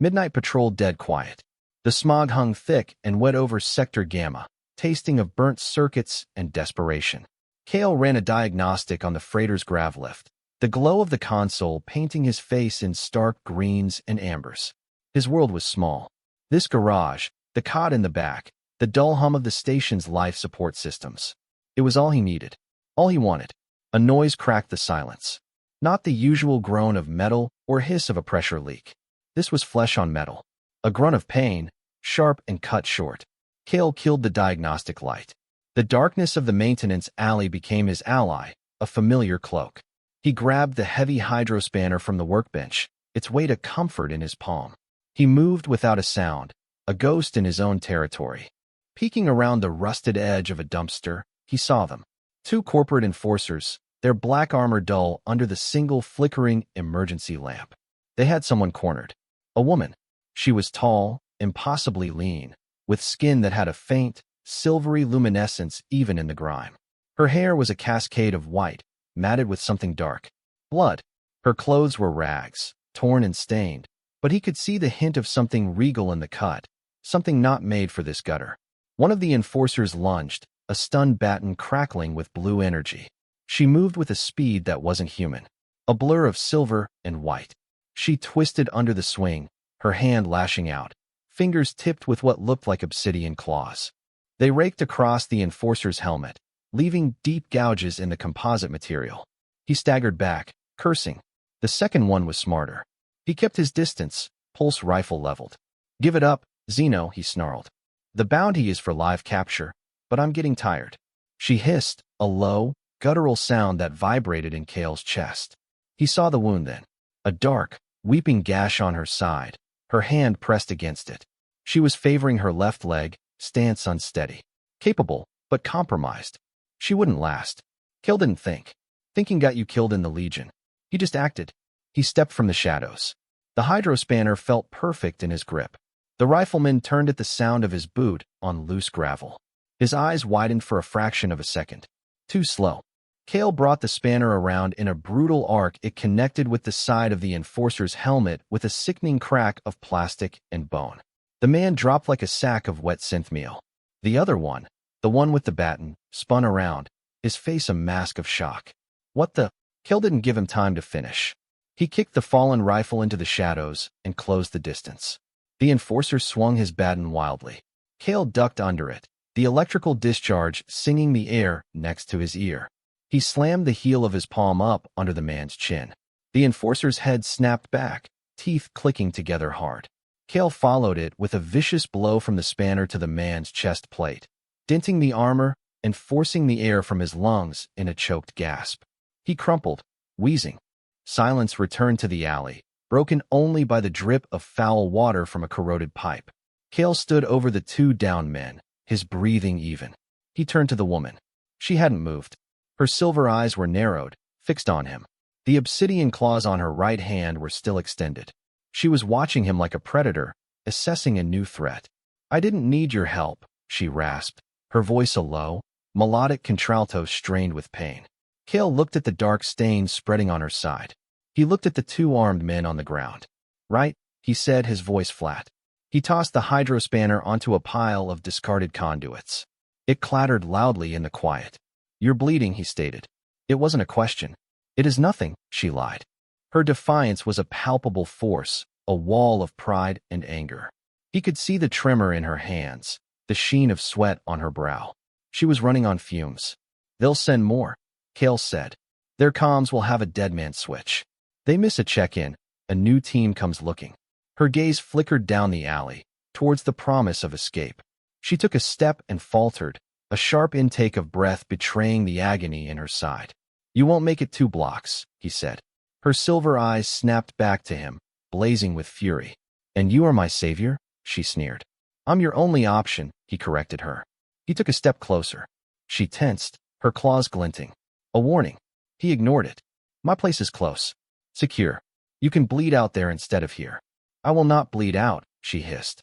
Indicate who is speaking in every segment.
Speaker 1: Midnight patrol dead quiet. The smog hung thick and wet over Sector Gamma, tasting of burnt circuits and desperation. Kale ran a diagnostic on the freighter's grav lift, the glow of the console painting his face in stark greens and ambers. His world was small. This garage, the cot in the back, the dull hum of the station's life support systems. It was all he needed, all he wanted. A noise cracked the silence. Not the usual groan of metal or hiss of a pressure leak. This was flesh on metal. A grunt of pain, sharp and cut short. Kale killed the diagnostic light. The darkness of the maintenance alley became his ally, a familiar cloak. He grabbed the heavy hydrospanner from the workbench, its weight a comfort in his palm. He moved without a sound, a ghost in his own territory. Peeking around the rusted edge of a dumpster, he saw them. Two corporate enforcers, their black armor dull under the single flickering emergency lamp. They had someone cornered. A woman. She was tall, impossibly lean, with skin that had a faint, silvery luminescence even in the grime. Her hair was a cascade of white, matted with something dark. Blood. Her clothes were rags, torn and stained, but he could see the hint of something regal in the cut, something not made for this gutter. One of the enforcers lunged, a stunned baton crackling with blue energy. She moved with a speed that wasn't human, a blur of silver and white. She twisted under the swing, her hand lashing out, fingers tipped with what looked like obsidian claws. They raked across the enforcer's helmet, leaving deep gouges in the composite material. He staggered back, cursing. The second one was smarter. He kept his distance, pulse rifle leveled. "Give it up, Zeno," he snarled. "The bounty is for live capture, but I'm getting tired." She hissed, a low, guttural sound that vibrated in Kale's chest. He saw the wound then. A dark, weeping gash on her side, her hand pressed against it. She was favoring her left leg, stance unsteady. Capable, but compromised. She wouldn't last. Kale didn't think. Thinking got you killed in the Legion. He just acted. He stepped from the shadows. The hydrospanner felt perfect in his grip. The rifleman turned at the sound of his boot on loose gravel. His eyes widened for a fraction of a second. Too slow. Kale brought the spanner around in a brutal arc. It connected with the side of the enforcer's helmet with a sickening crack of plastic and bone. The man dropped like a sack of wet synth meal. The other one, the one with the baton, spun around, his face a mask of shock. What the? Kale didn't give him time to finish. He kicked the fallen rifle into the shadows and closed the distance. The enforcer swung his baton wildly. Kale ducked under it, the electrical discharge singing the air next to his ear. He slammed the heel of his palm up under the man's chin. The enforcer's head snapped back, teeth clicking together hard. Kale followed it with a vicious blow from the spanner to the man's chest plate, denting the armor and forcing the air from his lungs in a choked gasp. He crumpled, wheezing. Silence returned to the alley, broken only by the drip of foul water from a corroded pipe. Kale stood over the two downed men, his breathing even. He turned to the woman. She hadn't moved. Her silver eyes were narrowed, fixed on him. The obsidian claws on her right hand were still extended. She was watching him like a predator, assessing a new threat. "I didn't need your help," she rasped, her voice a low, melodic contralto strained with pain. Kale looked at the dark stains spreading on her side. He looked at the two armed men on the ground. "Right," he said, his voice flat. He tossed the hydrospanner onto a pile of discarded conduits. It clattered loudly in the quiet. "You're bleeding," he stated. It wasn't a question. "It is nothing," she lied. Her defiance was a palpable force, a wall of pride and anger. He could see the tremor in her hands, the sheen of sweat on her brow. She was running on fumes. "They'll send more," Kale said. "Their comms will have a dead man switch. They miss a check-in, a new team comes looking." Her gaze flickered down the alley, towards the promise of escape. She took a step and faltered, a sharp intake of breath betraying the agony in her side. "You won't make it 2 blocks," he said. Her silver eyes snapped back to him, blazing with fury. "And you are my savior?" she sneered. "I'm your only option," he corrected her. He took a step closer. She tensed, her claws glinting. A warning. He ignored it. "My place is close. Secure. You can bleed out there instead of here." "I will not bleed out," she hissed.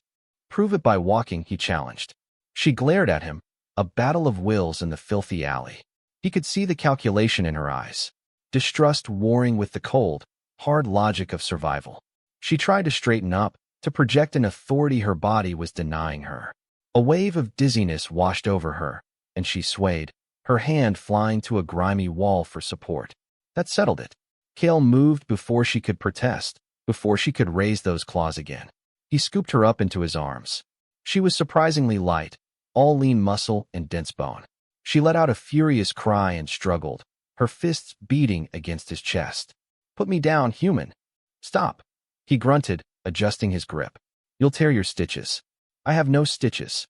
Speaker 1: "Prove it by walking," he challenged. She glared at him, a battle of wills in the filthy alley. He could see the calculation in her eyes. Distrust warring with the cold, hard logic of survival. She tried to straighten up, to project an authority her body was denying her. A wave of dizziness washed over her, and she swayed, her hand flying to a grimy wall for support. That settled it. Cale moved before she could protest, before she could raise those claws again. He scooped her up into his arms. She was surprisingly light, all lean muscle and dense bone. She let out a furious cry and struggled, her fists beating against his chest. "Put me down, human." "Stop," he grunted, adjusting his grip. "You'll tear your stitches." "I have no stitches."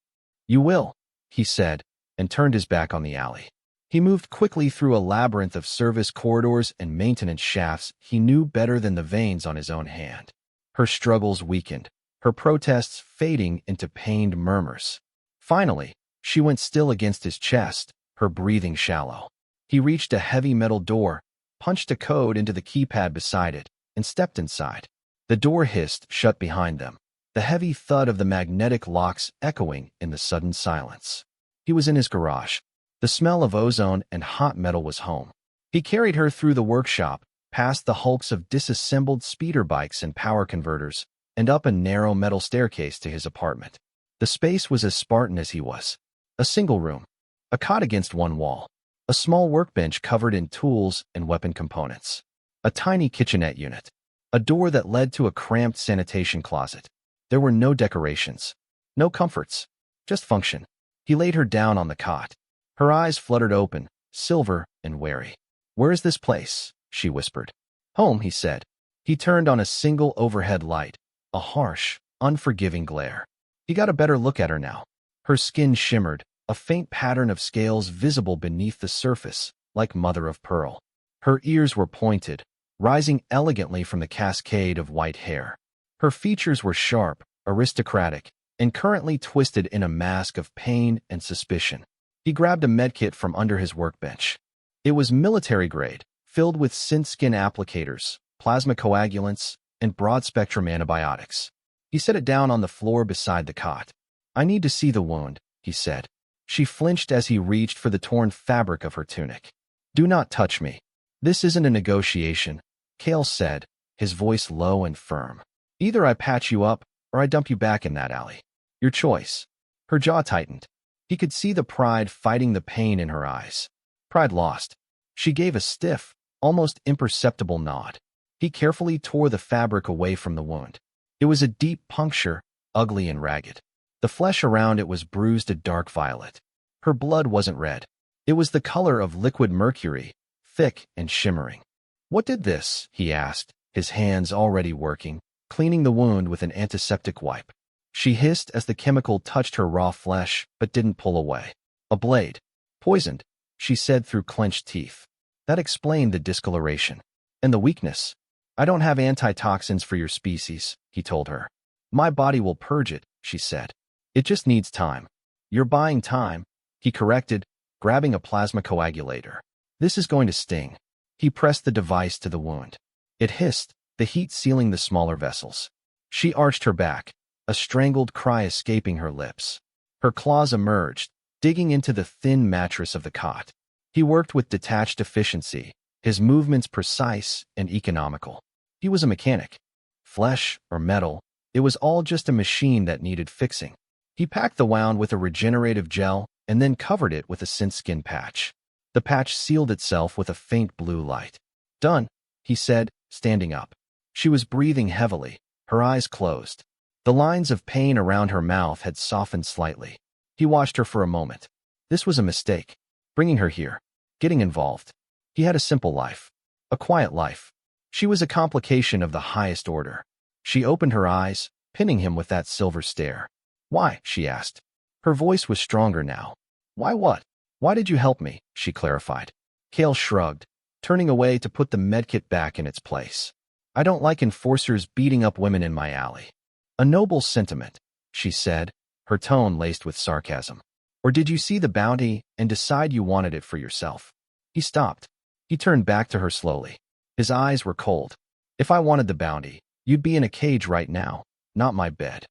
Speaker 1: "You will," he said, and turned his back on the alley. He moved quickly through a labyrinth of service corridors and maintenance shafts he knew better than the veins on his own hand. Her struggles weakened, her protests fading into pained murmurs. Finally, she went still against his chest, her breathing shallow. He reached a heavy metal door, punched a code into the keypad beside it, and stepped inside. The door hissed shut behind them, the heavy thud of the magnetic locks echoing in the sudden silence. He was in his garage. The smell of ozone and hot metal was home. He carried her through the workshop, past the hulks of disassembled speeder bikes and power converters, and up a narrow metal staircase to his apartment. The space was as Spartan as he was. A single room, a cot against one wall, a small workbench covered in tools and weapon components, a tiny kitchenette unit, a door that led to a cramped sanitation closet. There were no decorations, no comforts, just function. He laid her down on the cot. Her eyes fluttered open, silver and wary. "Where is this place?" she whispered. "Home," he said. He turned on a single overhead light, a harsh, unforgiving glare. He got a better look at her now. Her skin shimmered, a faint pattern of scales visible beneath the surface, like mother of pearl. Her ears were pointed, rising elegantly from the cascade of white hair. Her features were sharp, aristocratic, and currently twisted in a mask of pain and suspicion. He grabbed a medkit from under his workbench. It was military grade, filled with synth-skin applicators, plasma coagulants, and broad-spectrum antibiotics. He set it down on the floor beside the cot. "I need to see the wound," he said. She flinched as he reached for the torn fabric of her tunic. "Do not touch me." "This isn't a negotiation," Cale said, his voice low and firm. "Either I patch you up, or I dump you back in that alley. Your choice." Her jaw tightened. He could see the pride fighting the pain in her eyes. Pride lost. She gave a stiff, almost imperceptible nod. He carefully tore the fabric away from the wound. It was a deep puncture, ugly and ragged. The flesh around it was bruised a dark violet. Her blood wasn't red. It was the color of liquid mercury, thick and shimmering. "What did this?" he asked, his hands already working, cleaning the wound with an antiseptic wipe. She hissed as the chemical touched her raw flesh, but didn't pull away. "A blade. Poisoned," she said through clenched teeth. That explained the discoloration. "And the weakness. I don't have antitoxins for your species," he told her. "My body will purge it," she said. "It just needs time." "You're buying time," he corrected, grabbing a plasma coagulator. "This is going to sting." He pressed the device to the wound. It hissed, the heat sealing the smaller vessels. She arched her back, a strangled cry escaping her lips. Her claws emerged, digging into the thin mattress of the cot. He worked with detached efficiency, his movements precise and economical. He was a mechanic. Flesh or metal, it was all just a machine that needed fixing. He packed the wound with a regenerative gel and then covered it with a synth skin patch. The patch sealed itself with a faint blue light. "Done," he said, standing up. She was breathing heavily, her eyes closed. The lines of pain around her mouth had softened slightly. He watched her for a moment. This was a mistake. Bringing her here. Getting involved. He had a simple life. A quiet life. She was a complication of the highest order. She opened her eyes, pinning him with that silver stare. "Why?" she asked. Her voice was stronger now. "Why what?" "Why did you help me?" she clarified. Cale shrugged, turning away to put the medkit back in its place. "I don't like enforcers beating up women in my alley." "A noble sentiment," she said, her tone laced with sarcasm. "Or did you see the bounty and decide you wanted it for yourself?" He stopped. He turned back to her slowly. His eyes were cold. "If I wanted the bounty, you'd be in a cage right now, not my bed."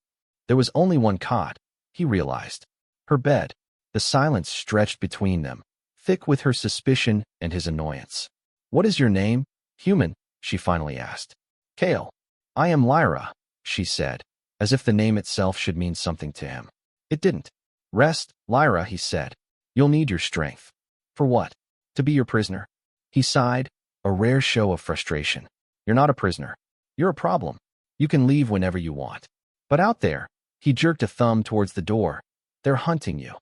Speaker 1: There was only one cot, he realized. Her bed. The silence stretched between them, thick with her suspicion and his annoyance. "What is your name, human?" she finally asked. "Cale." "I am Lyra," she said, as if the name itself should mean something to him. It didn't. Rest, Lyra, he said. You'll need your strength. For what? To be your prisoner? He sighed, a rare show of frustration. You're not a prisoner. You're a problem. You can leave whenever you want. But out there, he jerked a thumb towards the door. They're hunting you.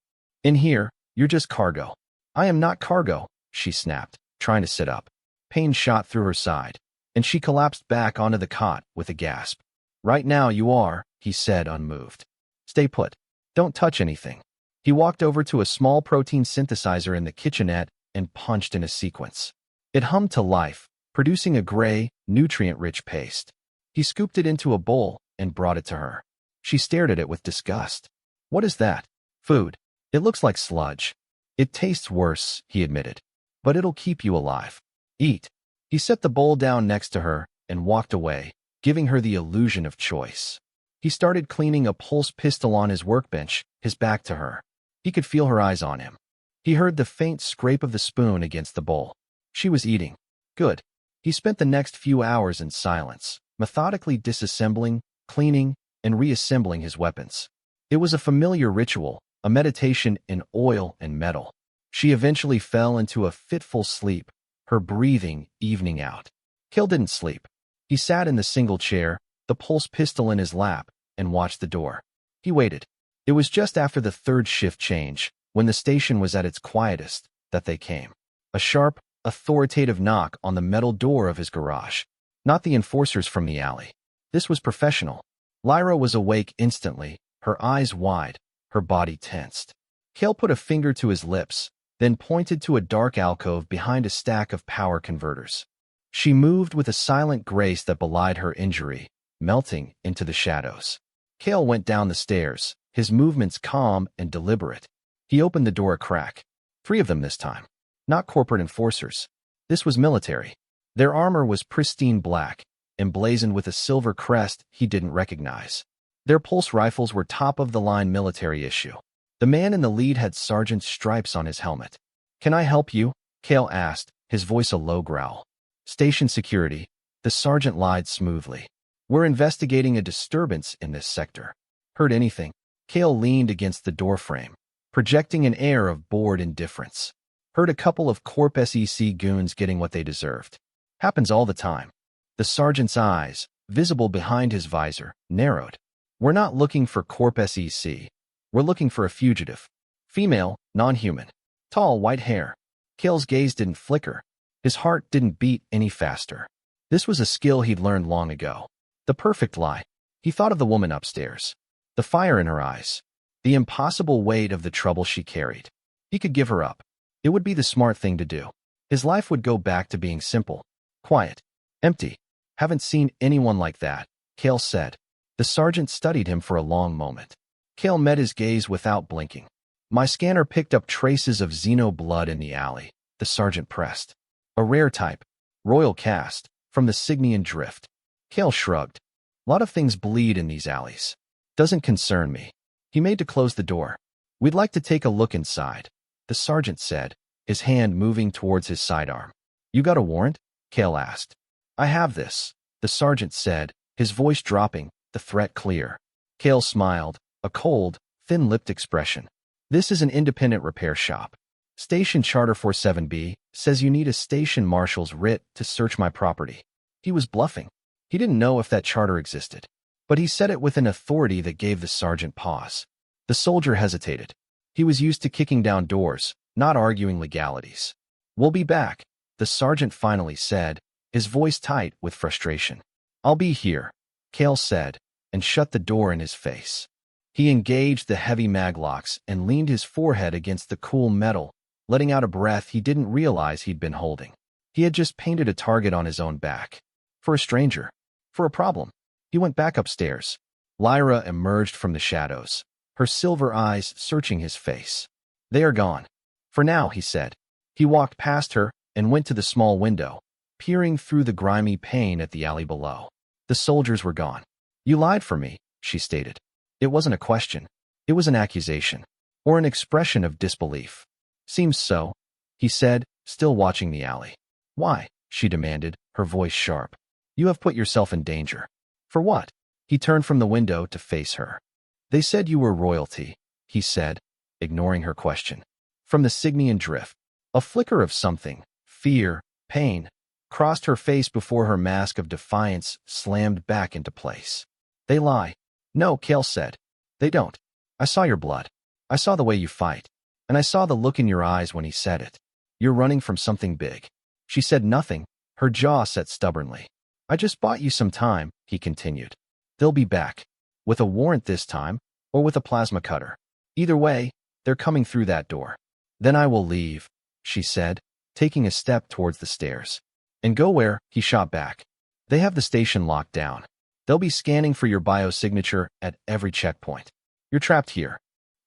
Speaker 1: In here, you're just cargo. I am not cargo, she snapped, trying to sit up. Pain shot through her side, and she collapsed back onto the cot with a gasp. Right now you are, he said, unmoved. Stay put. Don't touch anything. He walked over to a small protein synthesizer in the kitchenette and punched in a sequence. It hummed to life, producing a gray, nutrient-rich paste. He scooped it into a bowl and brought it to her. She stared at it with disgust. What is that? Food. It looks like sludge. It tastes worse, he admitted. But it'll keep you alive. Eat. He set the bowl down next to her and walked away, giving her the illusion of choice. He started cleaning a pulse pistol on his workbench, his back to her. He could feel her eyes on him. He heard the faint scrape of the spoon against the bowl. She was eating. Good. He spent the next few hours in silence, methodically disassembling, cleaning, and reassembling his weapons. It was a familiar ritual, a meditation in oil and metal. She eventually fell into a fitful sleep, her breathing evening out. Cale didn't sleep. He sat in the single chair, the pulse pistol in his lap, and watched the door. He waited. It was just after the third shift change, when the station was at its quietest, that they came. A sharp, authoritative knock on the metal door of his garage. Not the enforcers from the alley. This was professional. Lyra was awake instantly, her eyes wide, her body tensed. Cale put a finger to his lips, then pointed to a dark alcove behind a stack of power converters. She moved with a silent grace that belied her injury, melting into the shadows. Cale went down the stairs, his movements calm and deliberate. He opened the door a crack. 3 of them this time. Not corporate enforcers. This was military. Their armor was pristine black, emblazoned with a silver crest he didn't recognize. Their pulse rifles were top-of-the-line military issue. The man in the lead had sergeant's stripes on his helmet. Can I help you? Cale asked, his voice a low growl. Station security. The sergeant lied smoothly. We're investigating a disturbance in this sector. Heard anything? Cale leaned against the doorframe, projecting an air of bored indifference. Heard a couple of Corp SEC goons getting what they deserved. Happens all the time. The sergeant's eyes, visible behind his visor, narrowed. We're not looking for Corp SEC. We're looking for a fugitive. Female, non-human. Tall, white hair. Cale's gaze didn't flicker. His heart didn't beat any faster. This was a skill he'd learned long ago. The perfect lie. He thought of the woman upstairs. The fire in her eyes. The impossible weight of the trouble she carried. He could give her up. It would be the smart thing to do. His life would go back to being simple, quiet, empty. Haven't seen anyone like that, Cale said. The sergeant studied him for a long moment. Cale met his gaze without blinking. My scanner picked up traces of Xeno blood in the alley, the sergeant pressed. A rare type, royal caste, from the Signian Drift. Cale shrugged. Lot of things bleed in these alleys. Doesn't concern me. He made to close the door. We'd like to take a look inside, the sergeant said, his hand moving towards his sidearm. You got a warrant? Cale asked. I have this, the sergeant said, his voice dropping, the threat clear. Cale smiled, a cold, thin-lipped expression. This is an independent repair shop. Station Charter 47B says you need a station marshal's writ to search my property. He was bluffing. He didn't know if that charter existed. But he said it with an authority that gave the sergeant pause. The soldier hesitated. He was used to kicking down doors, not arguing legalities. We'll be back, the sergeant finally said, his voice tight with frustration. I'll be here, Cale said, and shut the door in his face. He engaged the heavy maglocks and leaned his forehead against the cool metal, letting out a breath he didn't realize he'd been holding. He had just painted a target on his own back. For a stranger. For a problem. He went back upstairs. Lyra emerged from the shadows, her silver eyes searching his face. They are gone. For now, he said. He walked past her and went to the small window, peering through the grimy pane at the alley below. The soldiers were gone. You lied for me, she stated. It wasn't a question. It was an accusation. Or an expression of disbelief. Seems so, he said, still watching the alley. Why? She demanded, her voice sharp. You have put yourself in danger. For what? He turned from the window to face her. They said you were royalty, he said, ignoring her question. From the Signian drift, a flicker of something, fear, pain, crossed her face before her mask of defiance slammed back into place. They lie. No, Kale said. They don't. I saw your blood. I saw the way you fight. And I saw the look in your eyes when he said it. You're running from something big. She said nothing, her jaw set stubbornly. I just bought you some time, he continued. They'll be back. With a warrant this time, or with a plasma cutter. Either way, they're coming through that door. Then I will leave, she said, taking a step towards the stairs. And go where? He shot back. They have the station locked down. They'll be scanning for your biosignature at every checkpoint. You're trapped here.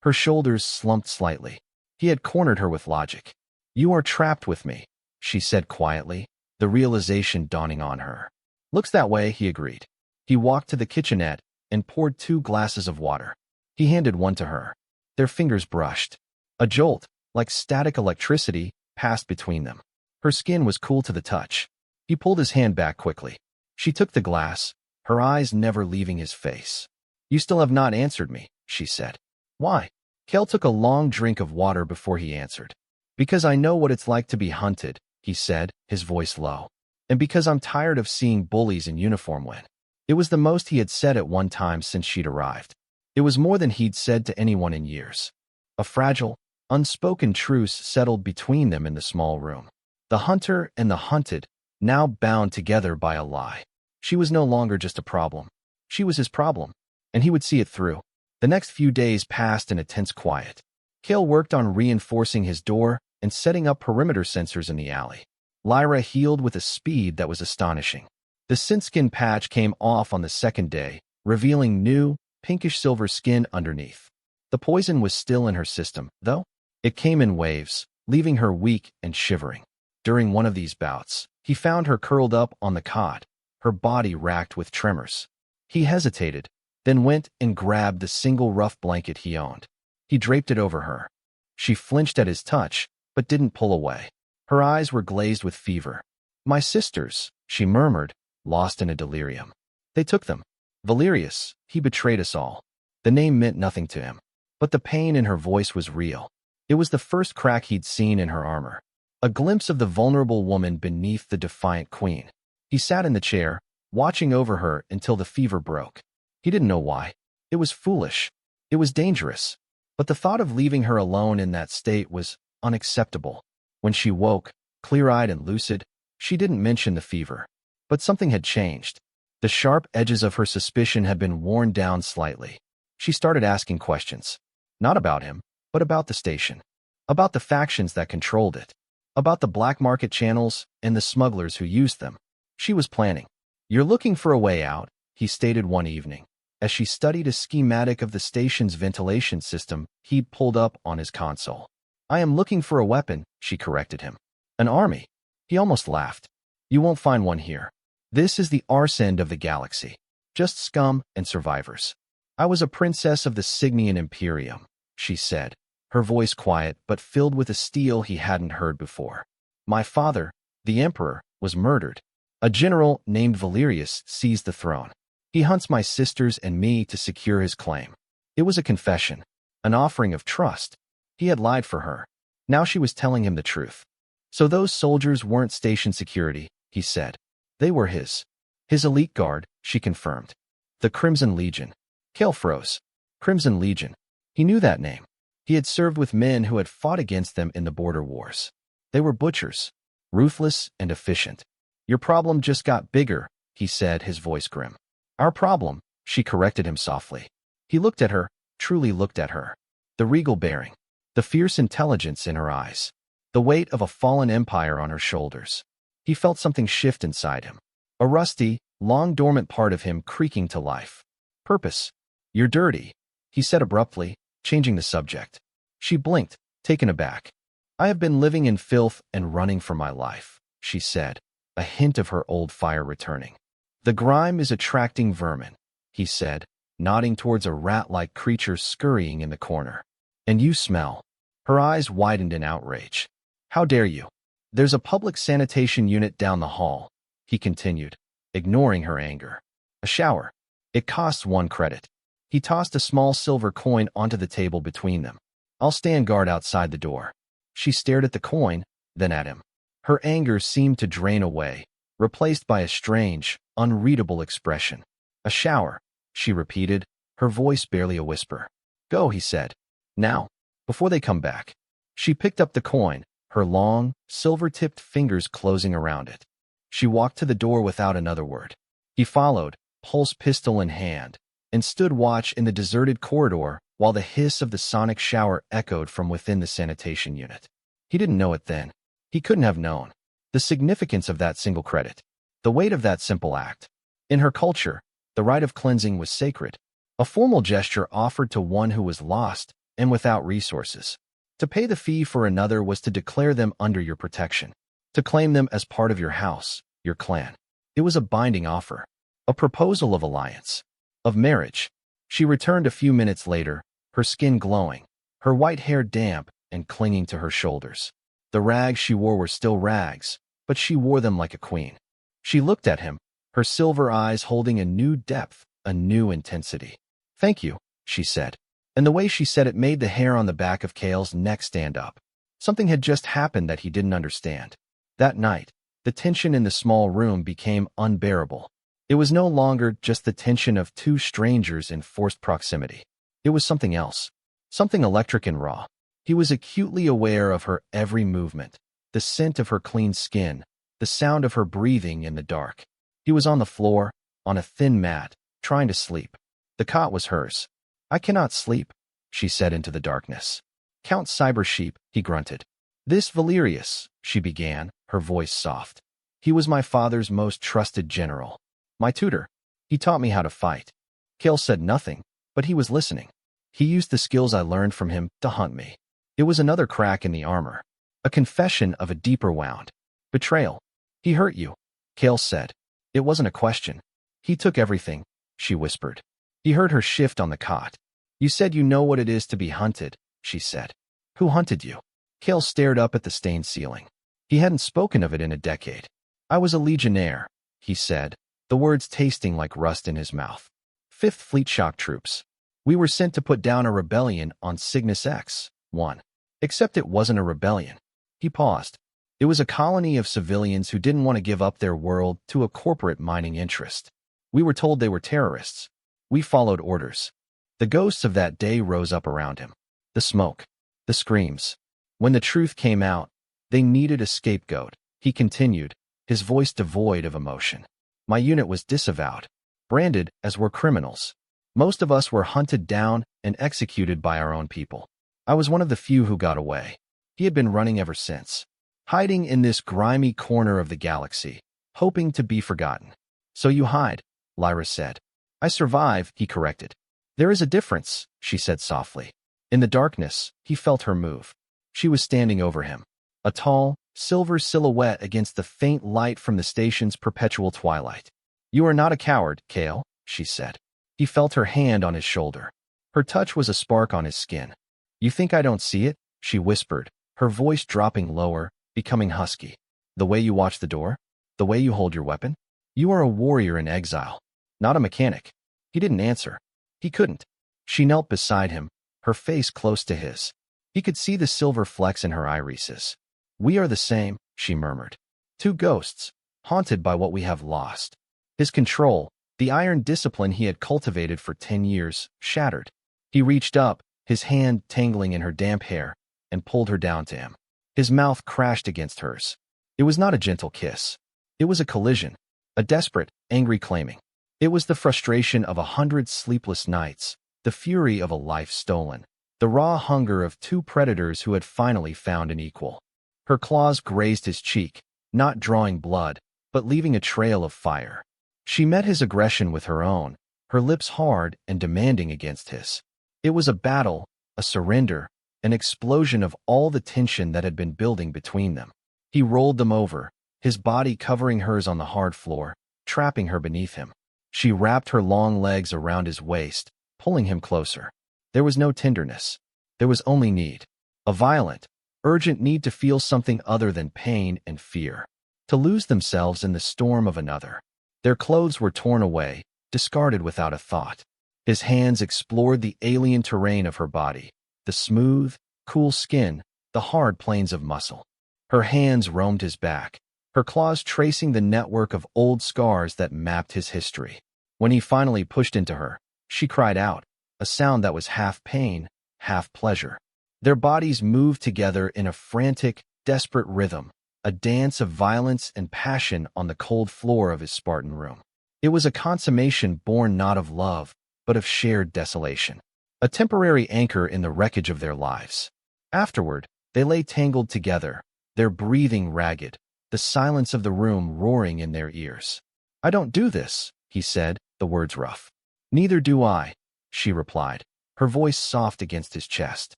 Speaker 1: Her shoulders slumped slightly. He had cornered her with logic. You are trapped with me, she said quietly, the realization dawning on her. Looks that way, he agreed. He walked to the kitchenette and poured 2 glasses of water. He handed one to her. Their fingers brushed. A jolt, like static electricity, passed between them. Her skin was cool to the touch. He pulled his hand back quickly. She took the glass, her eyes never leaving his face. You still have not answered me, she said. Why? Kel took a long drink of water before he answered. Because I know what it's like to be hunted, he said, his voice low. And because I'm tired of seeing bullies in uniform win. It was the most he had said at one time since she'd arrived. It was more than he'd said to anyone in years. A fragile, unspoken truce settled between them in the small room. The hunter and the hunted, now bound together by a lie. She was no longer just a problem. She was his problem, and he would see it through. The next few days passed in a tense quiet. Kale worked on reinforcing his door and setting up perimeter sensors in the alley. Lyra healed with a speed that was astonishing. The synth-skin patch came off on the second day, revealing new, pinkish-silver skin underneath. The poison was still in her system, though. It came in waves, leaving her weak and shivering. During one of these bouts, he found her curled up on the cot, her body racked with tremors. He hesitated, then went and grabbed the single rough blanket he owned. He draped it over her. She flinched at his touch, but didn't pull away. Her eyes were glazed with fever. My sisters, she murmured, lost in a delirium. They took them. Valerius, he betrayed us all. The name meant nothing to him. But the pain in her voice was real. It was the first crack he'd seen in her armor. A glimpse of the vulnerable woman beneath the defiant queen. He sat in the chair, watching over her until the fever broke. He didn't know why. It was foolish. It was dangerous. But the thought of leaving her alone in that state was unacceptable. When she woke, clear-eyed and lucid, she didn't mention the fever. But something had changed. The sharp edges of her suspicion had been worn down slightly. She started asking questions. Not about him, but about the station. About the factions that controlled it. About the black market channels and the smugglers who used them. She was planning. You're looking for a way out, he stated one evening, as she studied a schematic of the station's ventilation system he'd pulled up on his console. I am looking for a weapon, she corrected him. An army. He almost laughed. You won't find one here. This is the arse end of the galaxy. Just scum and survivors. I was a princess of the Signian Imperium, she said, her voice quiet but filled with a steel he hadn't heard before. My father, the Emperor, was murdered. A general named Valerius seized the throne. He hunts my sisters and me to secure his claim. It was a confession, an offering of trust. He had lied for her. Now she was telling him the truth. So those soldiers weren't station security, he said. They were his. His elite guard, she confirmed. The Crimson Legion. Kale froze. Crimson Legion. He knew that name. He had served with men who had fought against them in the border wars. They were butchers, ruthless and efficient. Your problem just got bigger, he said, his voice grim. Our problem, she corrected him softly. He looked at her, truly looked at her. The regal bearing, the fierce intelligence in her eyes, the weight of a fallen empire on her shoulders. He felt something shift inside him. A rusty, long-dormant part of him creaking to life. Purpose. You're dirty, he said abruptly, changing the subject. She blinked, taken aback. I have been living in filth and running for my life, she said, a hint of her old fire returning. The grime is attracting vermin, he said, nodding towards a rat-like creature scurrying in the corner. And you smell. Her eyes widened in outrage. How dare you? There's a public sanitation unit down the hall, he continued, ignoring her anger. A shower. It costs 1 credit. He tossed a small silver coin onto the table between them. I'll stand guard outside the door. She stared at the coin, then at him. Her anger seemed to drain away, replaced by a strange, unreadable expression. A shower, she repeated, her voice barely a whisper. Go, he said. Now, before they come back. She picked up the coin, her long, silver-tipped fingers closing around it. She walked to the door without another word. He followed, pulse pistol in hand, and stood watch in the deserted corridor while the hiss of the sonic shower echoed from within the sanitation unit. He didn't know it then. He couldn't have known. The significance of that single credit. The weight of that simple act. In her culture, the rite of cleansing was sacred. A formal gesture offered to one who was lost and without resources. To pay the fee for another was to declare them under your protection. To claim them as part of your house, your clan. It was a binding offer. A proposal of alliance. Of marriage. She returned a few minutes later, her skin glowing, her white hair damp and clinging to her shoulders. The rags she wore were still rags, but she wore them like a queen. She looked at him, her silver eyes holding a new depth, a new intensity. Thank you, she said. And the way she said it made the hair on the back of Cale's neck stand up. Something had just happened that he didn't understand. That night, the tension in the small room became unbearable. It was no longer just the tension of two strangers in forced proximity. It was something else. Something electric and raw. He was acutely aware of her every movement, the scent of her clean skin, the sound of her breathing in the dark. He was on the floor, on a thin mat, trying to sleep. The cot was hers. I cannot sleep, she said into the darkness. Count Cybersheep, he grunted. This Valerius, she began, her voice soft. He was my father's most trusted general. My tutor. He taught me how to fight. Cale said nothing, but he was listening. He used the skills I learned from him to hunt me. It was another crack in the armor. A confession of a deeper wound. Betrayal. He hurt you, Cale said. It wasn't a question. He took everything, she whispered. He heard her shift on the cot. You said you know what it is to be hunted, she said. Who hunted you? Cale stared up at the stained ceiling. He hadn't spoken of it in a decade. I was a legionnaire, he said, the words tasting like rust in his mouth. 5th Fleet Shock Troops. We were sent to put down a rebellion on Cygnus X-1. Except it wasn't a rebellion. He paused. It was a colony of civilians who didn't want to give up their world to a corporate mining interest. We were told they were terrorists. We followed orders. The ghosts of that day rose up around him. The smoke. The screams. When the truth came out, they needed a scapegoat, he continued, his voice devoid of emotion. My unit was disavowed, branded as were criminals. Most of us were hunted down and executed by our own people. I was one of the few who got away. He had been running ever since, hiding in this grimy corner of the galaxy, hoping to be forgotten. So you hide, Lyra said. I survive, he corrected. There is a difference, she said softly. In the darkness, he felt her move. She was standing over him, a tall, silver silhouette against the faint light from the station's perpetual twilight. You are not a coward, Cale, she said. He felt her hand on his shoulder. Her touch was a spark on his skin. You think I don't see it? She whispered, her voice dropping lower, becoming husky. The way you watch the door? The way you hold your weapon? You are a warrior in exile, not a mechanic. He didn't answer. He couldn't. She knelt beside him, her face close to his. He could see the silver flecks in her irises. We are the same, she murmured. Two ghosts, haunted by what we have lost. His control, the iron discipline he had cultivated for 10 years, shattered. He reached up, his hand tangling in her damp hair, and pulled her down to him. His mouth crashed against hers. It was not a gentle kiss. It was a collision, a desperate, angry claiming. It was the frustration of 100 sleepless nights, the fury of a life stolen, the raw hunger of two predators who had finally found an equal. Her claws grazed his cheek, not drawing blood, but leaving a trail of fire. She met his aggression with her own, her lips hard and demanding against his. It was a battle, a surrender, an explosion of all the tension that had been building between them. He rolled them over, his body covering hers on the hard floor, trapping her beneath him. She wrapped her long legs around his waist, pulling him closer. There was no tenderness. There was only need. A violent, urgent need to feel something other than pain and fear. To lose themselves in the storm of another. Their clothes were torn away, discarded without a thought. His hands explored the alien terrain of her body, the smooth, cool skin, the hard planes of muscle. Her hands roamed his back, her claws tracing the network of old scars that mapped his history. When he finally pushed into her, she cried out, a sound that was half pain, half pleasure. Their bodies moved together in a frantic, desperate rhythm, a dance of violence and passion on the cold floor of his Spartan room. It was a consummation born not of love, but of shared desolation, a temporary anchor in the wreckage of their lives. Afterward, they lay tangled together, their breathing ragged, the silence of the room roaring in their ears. "I don't do this," he said, the words rough. "Neither do I," she replied, her voice soft against his chest.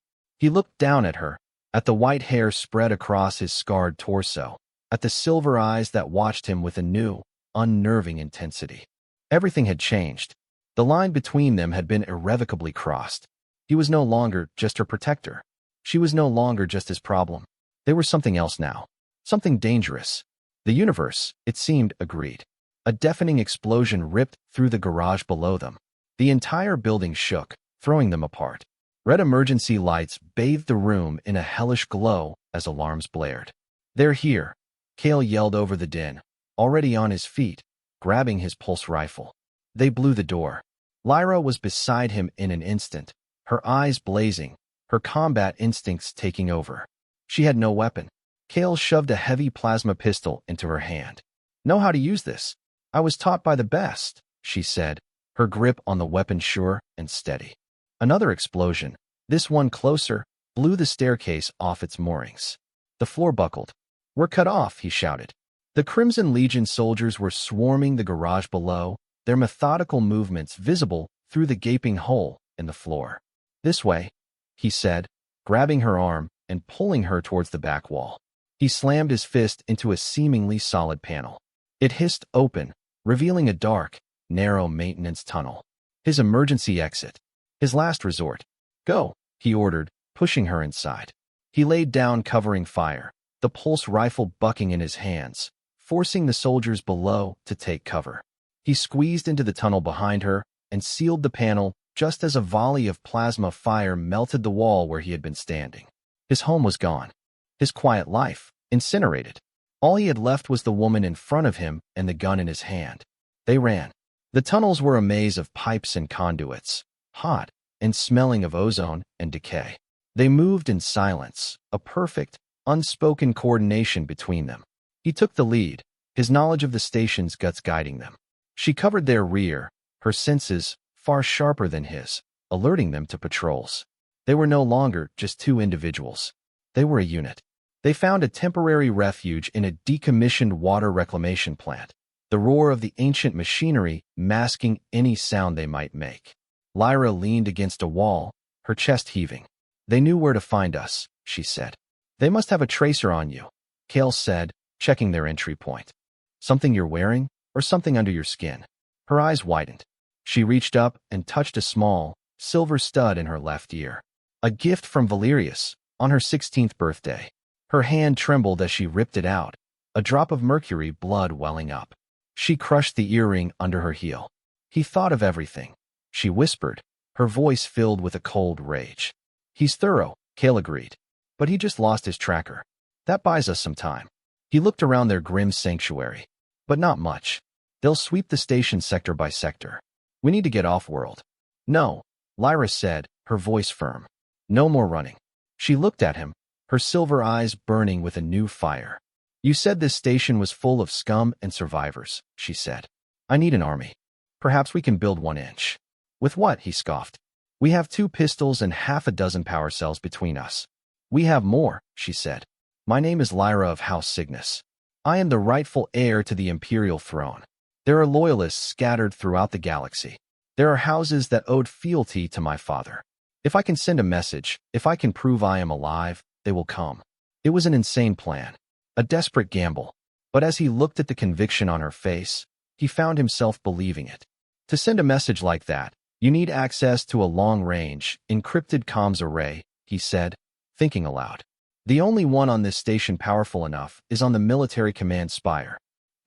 Speaker 1: He looked down at her, at the white hair spread across his scarred torso, at the silver eyes that watched him with a new, unnerving intensity. Everything had changed. The line between them had been irrevocably crossed. He was no longer just her protector. She was no longer just his problem. They were something else now. Something dangerous. The universe, it seemed, agreed. A deafening explosion ripped through the garage below them. The entire building shook, throwing them apart. Red emergency lights bathed the room in a hellish glow as alarms blared. "They're here," Cale yelled over the din, already on his feet, grabbing his pulse rifle. They blew the door. Lyra was beside him in an instant, her eyes blazing, her combat instincts taking over. She had no weapon. Cale shoved a heavy plasma pistol into her hand. "Know how to use this. I was taught by the best," she said, her grip on the weapon sure and steady. Another explosion, this one closer, blew the staircase off its moorings. The floor buckled. "We're cut off," he shouted. The Crimson Legion soldiers were swarming the garage below, their methodical movements visible through the gaping hole in the floor. "This way," he said, grabbing her arm and pulling her towards the back wall. He slammed his fist into a seemingly solid panel. It hissed open, revealing a dark, narrow maintenance tunnel. His emergency exit. His last resort. "Go," he ordered, pushing her inside. He laid down covering fire, the pulse rifle bucking in his hands, forcing the soldiers below to take cover. He squeezed into the tunnel behind her and sealed the panel just as a volley of plasma fire melted the wall where he had been standing. His home was gone. His quiet life, incinerated. All he had left was the woman in front of him and the gun in his hand. They ran. The tunnels were a maze of pipes and conduits, hot and smelling of ozone and decay. They moved in silence, a perfect, unspoken coordination between them. He took the lead, his knowledge of the station's guts guiding them. She covered their rear, her senses far sharper than his, alerting them to patrols. They were no longer just two individuals. They were a unit. They found a temporary refuge in a decommissioned water reclamation plant, the roar of the ancient machinery masking any sound they might make. Lyra leaned against a wall, her chest heaving. "They knew where to find us," she said. "They must have a tracer on you," Cale said, checking their entry point. "Something you're wearing, or something under your skin?" Her eyes widened. She reached up and touched a small, silver stud in her left ear. A gift from Valerius, on her 16th birthday. Her hand trembled as she ripped it out, a drop of mercury blood welling up. She crushed the earring under her heel. "He thought of everything," she whispered, her voice filled with a cold rage. "He's thorough," Cale agreed. "But he just lost his tracker. That buys us some time." He looked around their grim sanctuary. "But not much. They'll sweep the station sector by sector. We need to get off-world." "No," Lyra said, her voice firm. "No more running." She looked at him, her silver eyes burning with a new fire. "You said this station was full of scum and survivors," she said. "I need an army. Perhaps we can build 1 inch." "With what?" he scoffed. "We have 2 pistols and half a dozen power cells between us." "We have more," she said. "My name is Lyra of House Cygnus. I am the rightful heir to the imperial throne. There are loyalists scattered throughout the galaxy. There are houses that owed fealty to my father. If I can send a message, if I can prove I am alive, they will come." It was an insane plan, a desperate gamble. But as he looked at the conviction on her face, he found himself believing it. To send a message like that, you need access to a long-range, encrypted comms array, he said, thinking aloud. The only one on this station powerful enough is on the military command spire.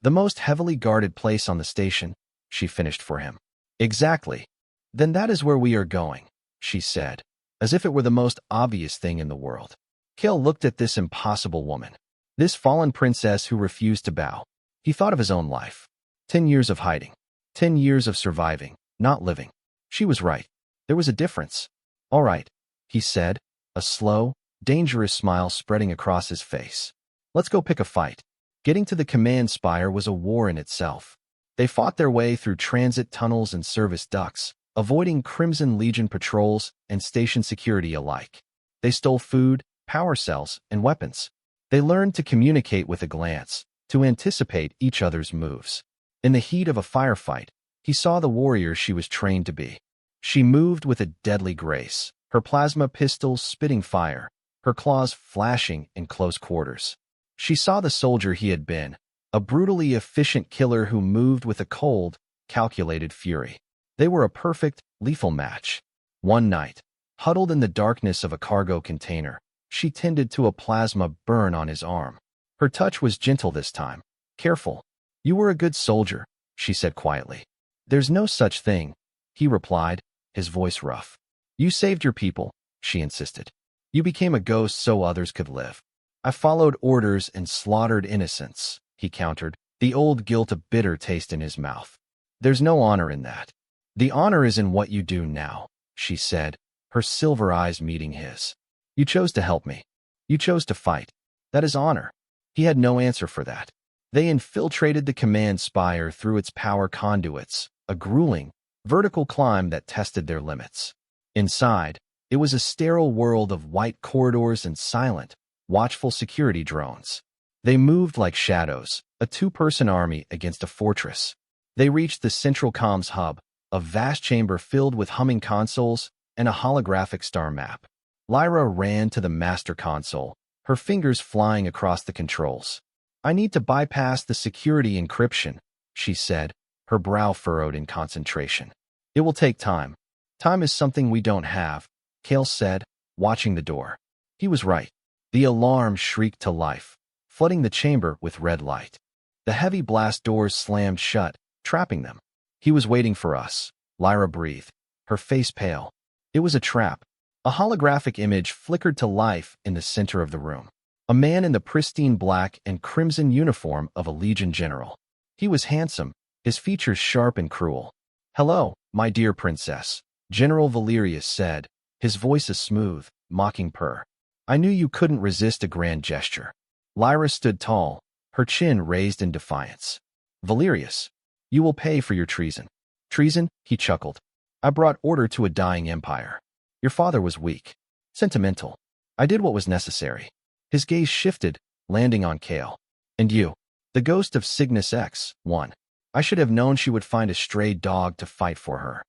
Speaker 1: The most heavily guarded place on the station, she finished for him. Exactly. Then that is where we are going, she said, as if it were the most obvious thing in the world. Kale looked at this impossible woman, this fallen princess who refused to bow. He thought of his own life. 10 years of hiding. 10 years of surviving, not living. She was right. There was a difference. All right, he said, a slow, dangerous smile spreading across his face. Let's go pick a fight. Getting to the command spire was a war in itself. They fought their way through transit tunnels and service ducts, avoiding Crimson Legion patrols and station security alike. They stole food, power cells, and weapons. They learned to communicate with a glance, to anticipate each other's moves. In the heat of a firefight, he saw the warrior she was trained to be. She moved with a deadly grace, her plasma pistols spitting fire, her claws flashing in close quarters. She saw the soldier he had been, a brutally efficient killer who moved with a cold, calculated fury. They were a perfect, lethal match. One night, huddled in the darkness of a cargo container, she tended to a plasma burn on his arm. Her touch was gentle this time. Careful. You were a good soldier, she said quietly. There's no such thing, he replied, his voice rough. You saved your people, she insisted. You became a ghost so others could live. I followed orders and slaughtered innocents, he countered, the old guilt a bitter taste in his mouth. There's no honor in that. The honor is in what you do now, she said, her silver eyes meeting his. You chose to help me. You chose to fight. That is honor. He had no answer for that. They infiltrated the command spire through its power conduits, a grueling, vertical climb that tested their limits. Inside, it was a sterile world of white corridors and silent, watchful security drones. They moved like shadows, a two-person army against a fortress. They reached the central comms hub, a vast chamber filled with humming consoles and a holographic star map. Lyra ran to the master console, her fingers flying across the controls. I need to bypass the security encryption, she said, her brow furrowed in concentration. It will take time. Time is something we don't have, Kale said, watching the door. He was right. The alarm shrieked to life, flooding the chamber with red light. The heavy blast doors slammed shut, trapping them. He was waiting for us, Lyra breathed, her face pale. It was a trap. A holographic image flickered to life in the center of the room. A man in the pristine black and crimson uniform of a Legion general. He was handsome, his features sharp and cruel. Hello, my dear princess, General Valerius said, his voice a smooth, mocking purr. I knew you couldn't resist a grand gesture. Lyra stood tall, her chin raised in defiance. Valerius, you will pay for your treason. Treason? He chuckled. I brought order to a dying empire. Your father was weak, sentimental. I did what was necessary. His gaze shifted, landing on Kale. And you, the ghost of Cygnus X1. I should have known she would find a stray dog to fight for her.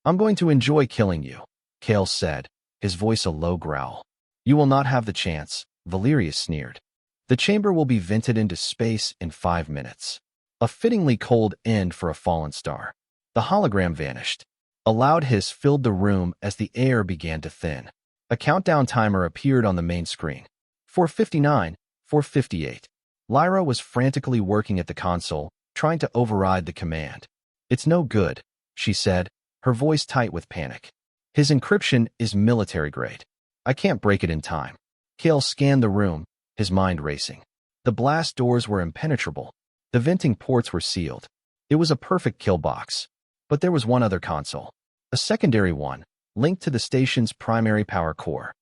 Speaker 1: I'm going to enjoy killing you, Kale said, his voice a low growl. You will not have the chance, Valerius sneered. The chamber will be vented into space in 5 minutes. A fittingly cold end for a fallen star. The hologram vanished. A loud hiss filled the room as the air began to thin. A countdown timer appeared on the main screen. 4:59, 4:58. Lyra was frantically working at the console, trying to override the command. It's no good, she said, her voice tight with panic. His encryption is military grade. I can't break it in time. Kale scanned the room, his mind racing. The blast doors were impenetrable. The venting ports were sealed. It was a perfect kill box. But there was one other console. A secondary one, linked to the station's primary power core.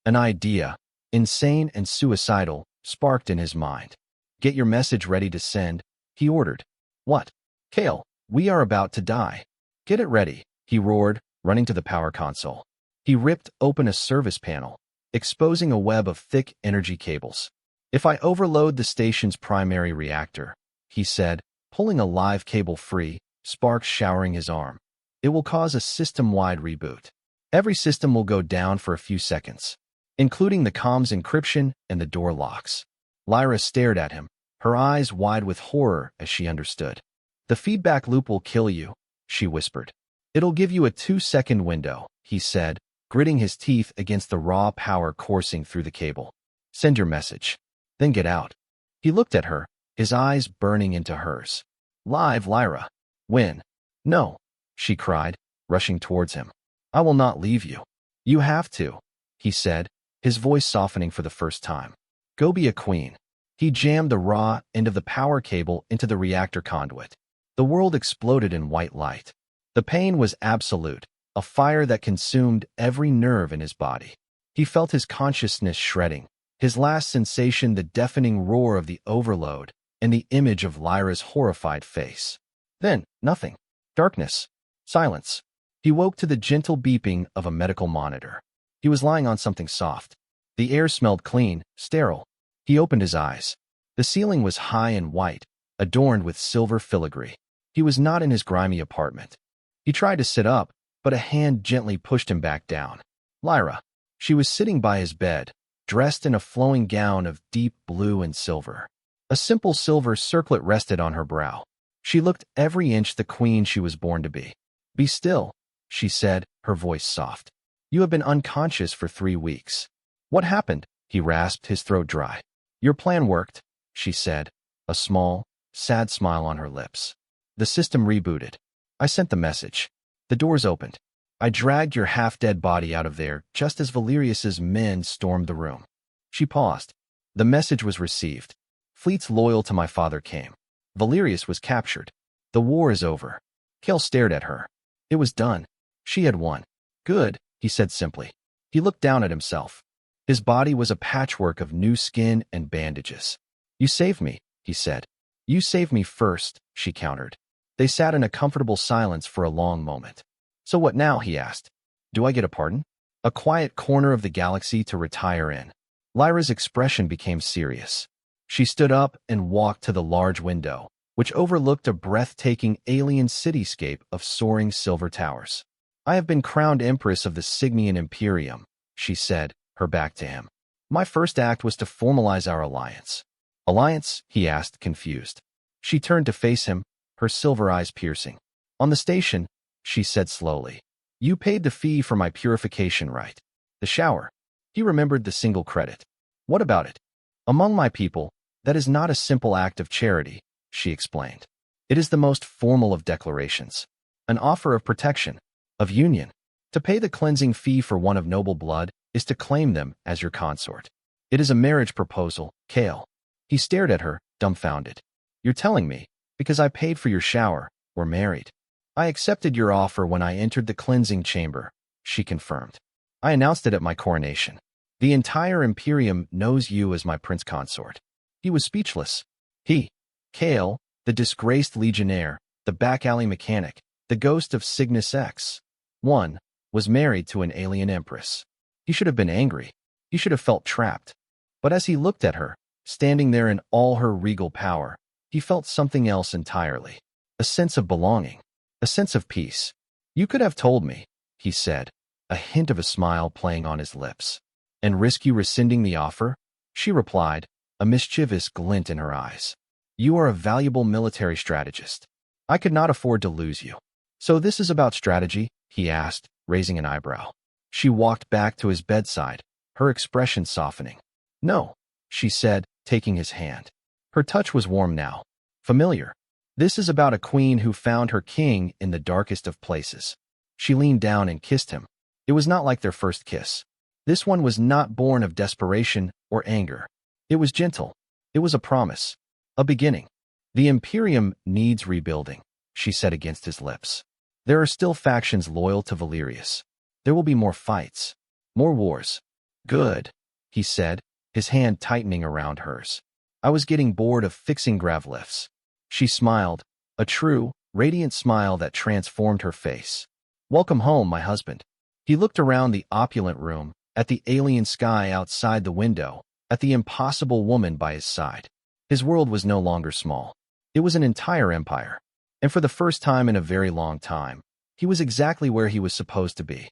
Speaker 1: An idea, insane and suicidal, sparked in his mind. Get your message ready to send, he ordered. What? Kale, we are about to die. Get it ready, he roared, running to the power console. He ripped open a service panel, exposing a web of thick energy cables. If I overload the station's primary reactor, he said, pulling a live cable free, sparks showering his arm. It will cause a system-wide reboot. Every system will go down for a few seconds, including the comms encryption and the door locks. Lyra stared at him, her eyes wide with horror as she understood. The feedback loop will kill you, she whispered. It'll give you a 2-second window, he said, gritting his teeth against the raw power coursing through the cable. Send your message. Then get out. He looked at her, his eyes burning into hers. Live, Lyra. When? No. she cried, rushing towards him. I will not leave you. You have to, he said, his voice softening for the first time. Go be a queen. He jammed the raw end of the power cable into the reactor conduit. The world exploded in white light. The pain was absolute, a fire that consumed every nerve in his body. He felt his consciousness shredding, his last sensation the deafening roar of the overload and the image of Lyra's horrified face. Then, nothing. Darkness. Silence. He woke to the gentle beeping of a medical monitor. He was lying on something soft. The air smelled clean, sterile. He opened his eyes. The ceiling was high and white, adorned with silver filigree. He was not in his grimy apartment. He tried to sit up, but a hand gently pushed him back down. Lyra. She was sitting by his bed, dressed in a flowing gown of deep blue and silver. A simple silver circlet rested on her brow. She looked every inch the queen she was born to be. Be still, she said, her voice soft. You have been unconscious for 3 weeks. What happened? He rasped, his throat dry. Your plan worked, she said, a small, sad smile on her lips. The system rebooted. I sent the message. The doors opened. I dragged your half-dead body out of there just as Valerius's men stormed the room. She paused. The message was received. Fleets loyal to my father came. Valerius was captured. The war is over. Cale stared at her. It was done. She had won. Good, he said simply. He looked down at himself. His body was a patchwork of new skin and bandages. You saved me, he said. You saved me first, she countered. They sat in a comfortable silence for a long moment. So what now, he asked. Do I get a pardon? A quiet corner of the galaxy to retire in. Lyra's expression became serious. She stood up and walked to the large window, which overlooked a breathtaking alien cityscape of soaring silver towers. I have been crowned Empress of the Signian Imperium, she said, her back to him. My first act was to formalize our alliance. Alliance? He asked, confused. She turned to face him, her silver eyes piercing. On the station, she said slowly. You paid the fee for my purification rite. The shower. He remembered the single credit. What about it? Among my people, that is not a simple act of charity, she explained. It is the most formal of declarations. An offer of protection, of union. To pay the cleansing fee for one of noble blood is to claim them as your consort. It is a marriage proposal, Cale. He stared at her, dumbfounded. You're telling me, because I paid for your shower, we're married. I accepted your offer when I entered the cleansing chamber, she confirmed. I announced it at my coronation. The entire Imperium knows you as my prince consort. He was speechless. He, Cale, the disgraced legionnaire, the back-alley mechanic, the ghost of Cygnus X, one, was married to an alien empress. He should have been angry. He should have felt trapped. But as he looked at her, standing there in all her regal power, he felt something else entirely. A sense of belonging. A sense of peace. You could have told me, he said, a hint of a smile playing on his lips. And risk you rescinding the offer? She replied, a mischievous glint in her eyes. You are a valuable military strategist. I could not afford to lose you. So this is about strategy? He asked, raising an eyebrow. She walked back to his bedside, her expression softening. No, she said, taking his hand. Her touch was warm now. Familiar. This is about a queen who found her king in the darkest of places. She leaned down and kissed him. It was not like their first kiss. This one was not born of desperation or anger. It was gentle. It was a promise. A beginning. The Imperium needs rebuilding, she said against his lips. There are still factions loyal to Valerius. There will be more fights. More wars. Good, he said, his hand tightening around hers. I was getting bored of fixing gravlifts. She smiled, a true, radiant smile that transformed her face. Welcome home, my husband. He looked around the opulent room, at the alien sky outside the window, at the impossible woman by his side. His world was no longer small. It was an entire empire. And for the first time in a very long time, he was exactly where he was supposed to be.